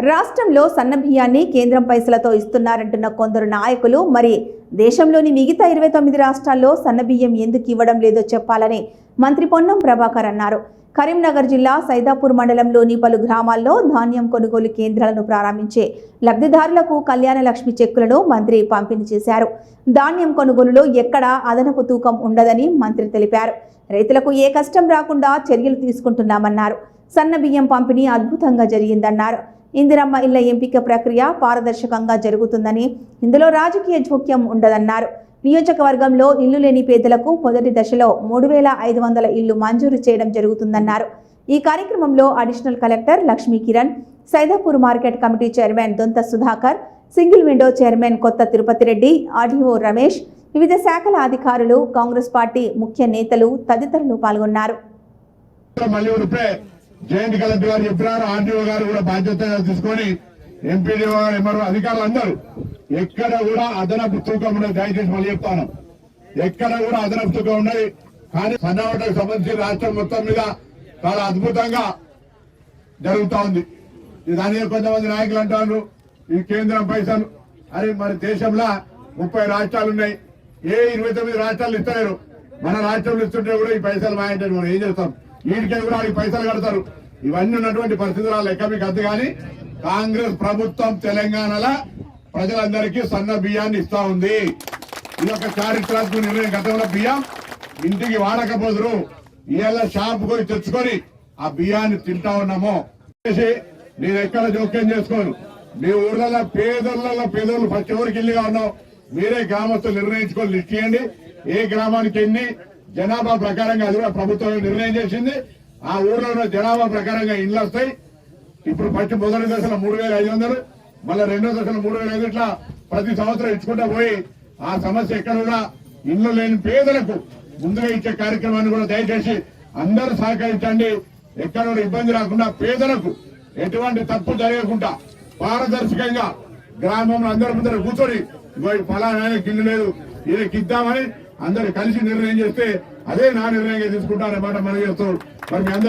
రాష్ట్రంలో సన్నబియ్యాన్ని కేంద్రం పైసలతో ఇస్తున్నారంటున్న కొందరు నాయకులు మరి దేశంలోని మిగతా 29 రాష్ట్రాల్లో సన్నబియ్యం ఎందుకు ఇవ్వడం లేదో చెప్పాలని మంత్రి పొన్నం ప్రభాకర్ అన్నారు. కరీంనగర్ జిల్లా సైదాపూర్ మండలంలోని పలు గ్రామాల్లో ధాన్యం కొనుగోలు కేంద్రాలను ప్రారంభించే లబ్ధిదారులకు కళ్యాణ లక్ష్మి చెక్కులను మంత్రి పంపిణీ చేశారు. ధాన్యం కొనుగోలులో ఎక్కడా అదనపు తూకం ఉండదని మంత్రి తెలిపారు. రైతులకు ఏ కష్టం రాకుండా చర్యలు తీసుకుంటున్నామన్నారు. సన్నబియ్యం పంపిణీ అద్భుతంగా జరిగిందన్నారు. ఇందిరమ్మ ఇళ్ల ఎంపిక ప్రక్రియ పారదర్శకంగా జరుగుతుందని, ఇందులో రాజకీయ జోక్యం ఉండదన్నారు. నియోజకవర్గంలో ఇల్లు లేని పేదలకు మొదటి దశలో 3500 ఇళ్లు మంజూరు చేయడం జరుగుతుందన్నారు. ఈ కార్యక్రమంలో additional collector Lakshmi Kiran, Saidapur market committee chairman Donta Sudhakar, single window chairman కొత్త తిరుపతి రెడ్డి, ఆర్డీఓ రమేష్, వివిధ శాఖల అధికారులు, కాంగ్రెస్ పార్టీ ముఖ్య నేతలు తదితరులు పాల్గొన్నారు. జయంతి కలెక్టర్ గారు చెప్పినారు. ఆర్డీఓ గారు కూడా బాధ్యతగా తీసుకొని ఎంపీడీఓ గారు ఎంఆర్ఓ అధికారులు అందరూ ఎక్కడ కూడా అదనపు తూకం ఉన్నది. దయచేసి మళ్ళీ చెప్తాను, ఎక్కడ కూడా అదనపు తూకం ఉన్నది. కానీ సన్నవాటకు సంబంధించి రాష్ట్రం మొత్తం మీద చాలా అద్భుతంగా జరుగుతా ఉంది. దాని కొంతమంది నాయకులు అంటారు ఈ కేంద్రం పైసలు అని. మన దేశంలో 30 రాష్ట్రాలు ఉన్నాయి. ఏ 29 రాష్ట్రాలు ఇస్తలేరు. మన రాష్ట్రంలో ఇస్తుంటే కూడా ఈ పైసలు మాయంటే మనం ఏం చేస్తాం? వీటికే కూడా వాడికి పైసలు కడతారు. ఇవన్నీ ఉన్నటువంటి పరిస్థితులు లెక్క మీకు అద్దు. కానీ కాంగ్రెస్ ప్రభుత్వం తెలంగాణలో ప్రజలందరికీ సన్న బియ్యాన్ని ఇస్తా ఉంది. ఇది ఒక చారిత్రాత్మక నిర్ణయం. గతంలో బియ్యం ఇంటికి వాడకపోదురు, ఇవాళ షాప్ పోయి తెచ్చుకొని ఆ బియ్యాన్ని తింటా ఉన్నాము. నేను ఎక్కడ జోక్యం చేసుకోను. మీ ఊర్లలో పేదోళ్ళు ఫస్ట్ ఎవరికి ఇల్లుగా ఉన్నావు మీరే గ్రామస్తులు నిర్ణయించుకొని లిస్ట్ చేయండి. ఏ గ్రామానికి ఎన్ని జనాభా ప్రకారంగా అది కూడా ప్రభుత్వం నిర్ణయం చేసింది. ఆ ఊర్లో ఉన్న జనాభా ప్రకారంగా ఇండ్లు వస్తాయి. ఇప్పుడు ఫస్ట్ మొదటి దశలో 3500, మళ్ళీ రెండో దశలో 3500 ఇట్లా ప్రతి సంవత్సరం ఇచ్చుకుంటా పోయి ఆ సమస్య ఎక్కడ కూడా ఇల్లు లేని పేదలకు ముందుగా ఇచ్చే కార్యక్రమాన్ని కూడా దయచేసి అందరూ సహకరించండి. ఎక్కడ కూడా ఇబ్బంది రాకుండా పేదలకు ఎటువంటి తప్పు జరగకుండా పారదర్శకంగా గ్రామంలో అందరి ముందర కూర్చొని ఫలానా ఇల్లు లేదు ఈయనకి ఇద్దామని అందరు కలిసి నిర్ణయం చేస్తే అదే నా నిర్ణయంగా తీసుకుంటారన్నమాట మనం చేస్తాం. మరి